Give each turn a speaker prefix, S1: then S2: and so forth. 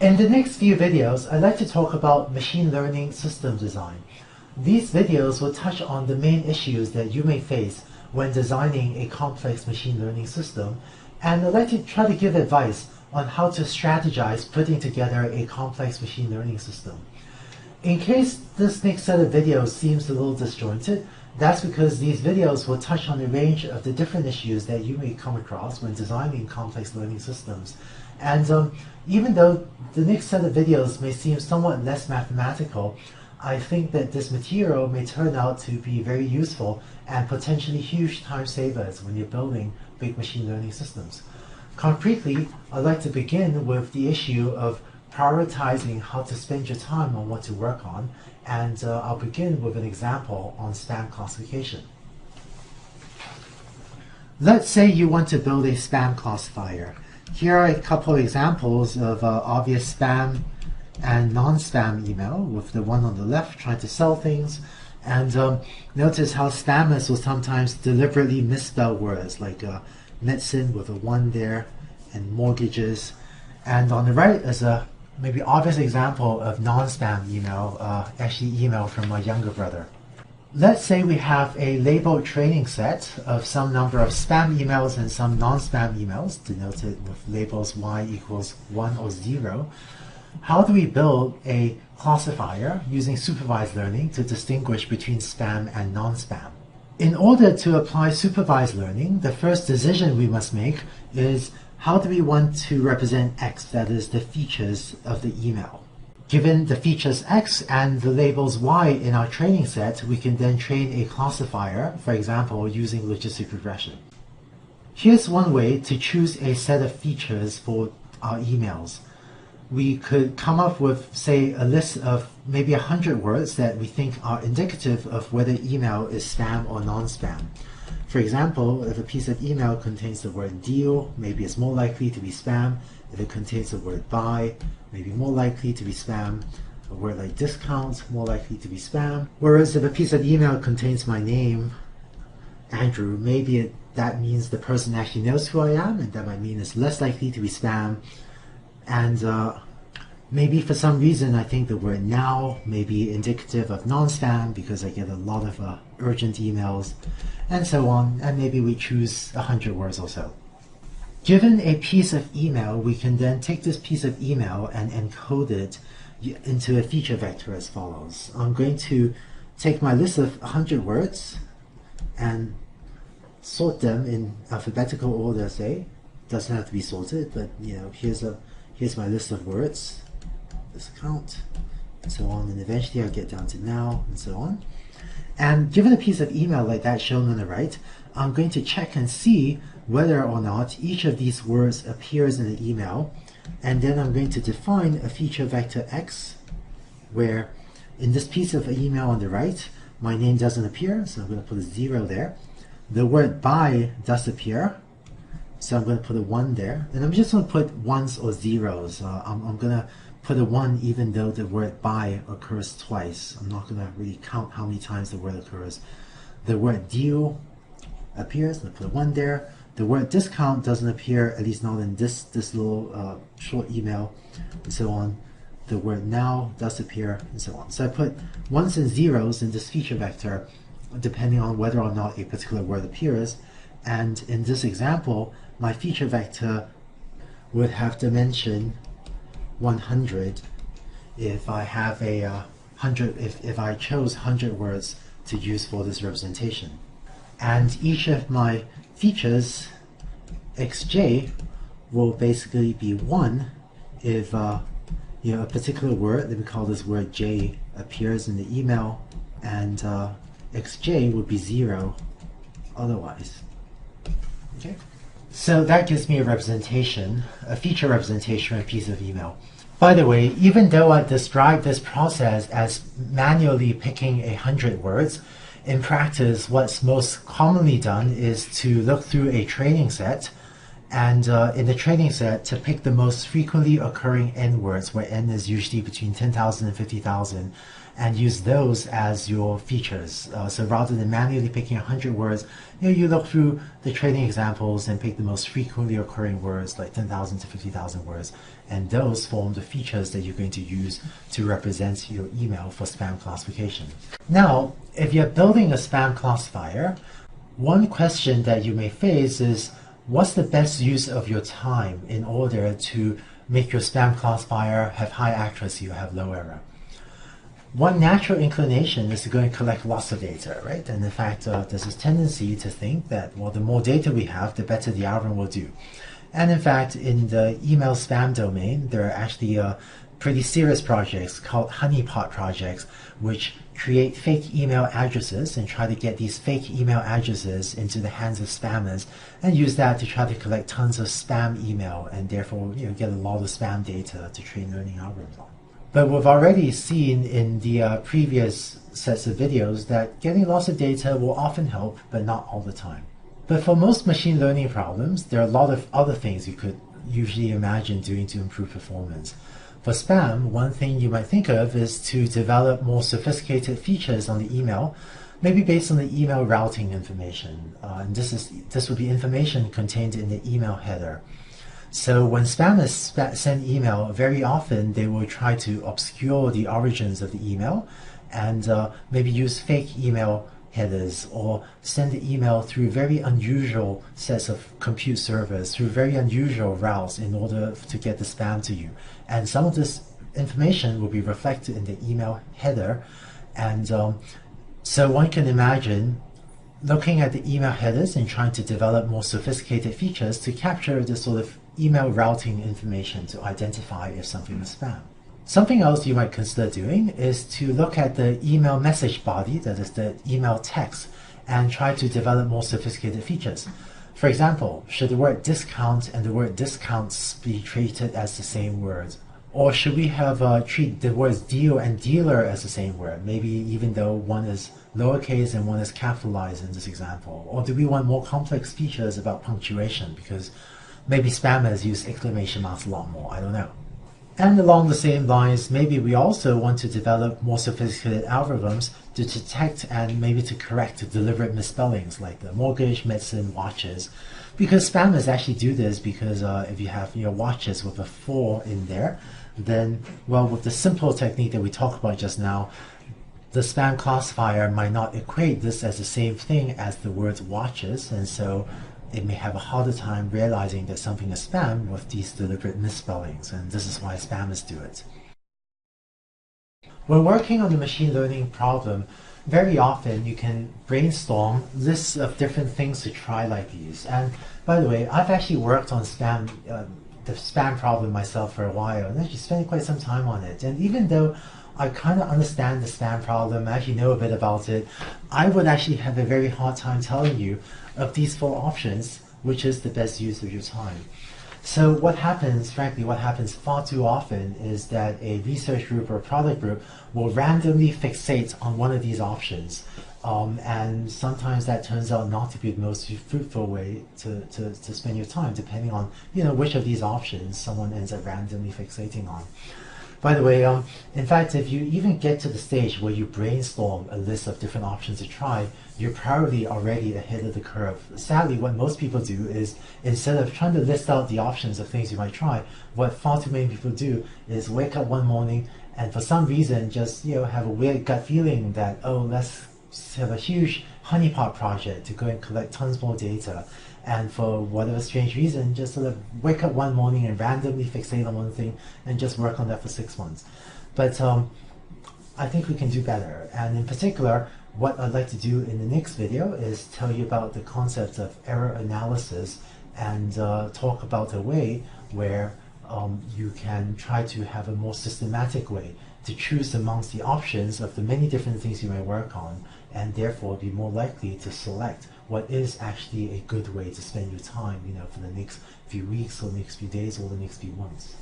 S1: In the next few videos, I'd like to talk about machine learning system design. These videos will touch on the main issues that you may face when designing a complex machine learning system, and I'd like to try to give advice on how to strategize putting together a complex machine learning system. In case this next set of videos seems a little disjointed, that's because these videos will touch on a range of the different issues that you may come across when designing complex learning systems. And even though the next set of videos may seem somewhat less mathematical, I think that this material may turn out to be very useful and potentially huge time savers when you're building big machine learning systems. Concretely, I'd like to begin with the issue of prioritizing how to spend your time on what to work on, and I'll begin with an example on spam classification. Let's say you want to build a spam classifier. Here are a couple of examples of obvious spam and non-spam email, with the one on the left trying to sell things. And notice how spammers will sometimes deliberately misspell words like medicine with a 1 there, and mortgages. And on the right is a maybe obvious example of non-spam email, actually email from my younger brother. Let's say we have a labeled training set of some number of spam emails and some non-spam emails, denoted with labels y equals 1 or 0. How do we build a classifier using supervised learning to distinguish between spam and non-spam? In order to apply supervised learning, the first decision we must make is how do we want to represent X, that is the features of the email. Given the features X and the labels Y in our training set, we can then train a classifier, for example, using logistic regression. Here's one way to choose a set of features for our emails. We could come up with, say, a list of maybe 100 words that we think are indicative of whether email is spam or non-spam. For example, if a piece of email contains the word deal, maybe it's more likely to be spam. If it contains the word buy, maybe more likely to be spam. A word like discount, more likely to be spam. Whereas if a piece of email contains my name, Andrew, maybe that means the person actually knows who I am, and that might mean it's less likely to be spam. And maybe for some reason I think the word now may be indicative of non-spam because I get a lot of urgent emails, and so on, and maybe we choose 100 words or so. Given a piece of email, we can then take this piece of email and encode it into a feature vector as follows. I'm going to take my list of 100 words and sort them in alphabetical order, say. Doesn't have to be sorted, but here's my list of words, this count, and so on, and eventually I'll get down to now, and so on. And given a piece of email like that shown on the right, I'm going to check and see whether or not each of these words appears in the email, and then I'm going to define a feature vector X, where in this piece of email on the right, my name doesn't appear, so I'm going to put a 0 there. The word buy does appear, so I'm going to put a 1 there, and I'm just going to put ones or zeros. I'm going to put a 1 even though the word buy occurs twice. I'm not going to really count how many times the word occurs. The word deal appears, I'm going to put a 1 there. The word discount doesn't appear, at least not in this little short email, and so on. The word now does appear, and so on. So I put ones and zeros in this feature vector depending on whether or not a particular word appears. And in this example, my feature vector would have dimension 100 if I have a 100, if I chose 100 words to use for this representation. And each of my features xj will basically be 1 if a particular word, let me call this word j, appears in the email, and xj would be 0 otherwise. Okay, so that gives me a representation, a feature representation of a piece of email. By the way, even though I described this process as manually picking 100 words, in practice what's most commonly done is to look through a training set, and in the training set to pick the most frequently occurring n words, where n is usually between 10,000 and 50,000, and use those as your features. So rather than manually picking 100 words, you look through the training examples and pick the most frequently occurring words, like 10,000 to 50,000 words, and those form the features that you're going to use to represent your email for spam classification. Now, if you're building a spam classifier, one question that you may face is, what's the best use of your time in order to make your spam classifier have high accuracy or have low error? One natural inclination is to go and collect lots of data, right? And in fact, there's this tendency to think that, well, the more data we have, the better the algorithm will do. And in fact, in the email spam domain, there are actually pretty serious projects called honeypot projects, which create fake email addresses and try to get these fake email addresses into the hands of spammers and use that to try to collect tons of spam email and therefore get a lot of spam data to train learning algorithms on. But we've already seen in the previous sets of videos that getting lots of data will often help, but not all the time. But for most machine learning problems, there are a lot of other things you could usually imagine doing to improve performance. For spam, one thing you might think of is to develop more sophisticated features on the email, maybe based on the email routing information. And this would be information contained in the email header. So when spammers send email, very often they will try to obscure the origins of the email and maybe use fake email headers or send the email through very unusual sets of compute servers, through very unusual routes in order to get the spam to you. And some of this information will be reflected in the email header. And so one can imagine looking at the email headers and trying to develop more sophisticated features to capture the sort of email routing information to identify if something is spam. Something else you might consider doing is to look at the email message body, that is the email text, and try to develop more sophisticated features. For example, should the word discount and the word discounts be treated as the same word? Or should we have treat the words deal and dealer as the same word, maybe even though one is lowercase and one is capitalized in this example? Or do we want more complex features about punctuation because maybe spammers use exclamation marks a lot more? I don't know. And along the same lines, maybe we also want to develop more sophisticated algorithms to detect and maybe to correct deliberate misspellings like the mortgage, medicine, watches. Because spammers actually do this because if you have watches with a 4 in there, then, well, with the simple technique that we talked about just now, the spam classifier might not equate this as the same thing as the word watches, and so it may have a harder time realizing that something is spam with these deliberate misspellings, and this is why spammers do it. When working on a machine learning problem, very often you can brainstorm lists of different things to try like these. And by the way, I've actually worked on the spam problem myself for a while, and actually spent quite some time on it. And even though I kind of understand the spam problem, I actually know a bit about it, I would actually have a very hard time telling you of these 4 options, which is the best use of your time. So what happens, frankly, what happens far too often is that a research group or a product group will randomly fixate on one of these options. And sometimes that turns out not to be the most fruitful way to spend your time, depending on which of these options someone ends up randomly fixating on. By the way, in fact, if you even get to the stage where you brainstorm a list of different options to try, you're probably already ahead of the curve. Sadly, what most people do is, instead of trying to list out the options of things you might try, what far too many people do is wake up one morning and for some reason just have a weird gut feeling that, oh, let's have a huge honeypot project to go and collect tons more data, and for whatever strange reason just sort of wake up one morning and randomly fixate on one thing and just work on that for 6 months. But I think we can do better, and in particular what I'd like to do in the next video is tell you about the concept of error analysis and talk about a way where you can try to have a more systematic way to choose amongst the options of the many different things you may work on, and therefore be more likely to select what is actually a good way to spend your time, for the next few weeks or the next few days or the next few months.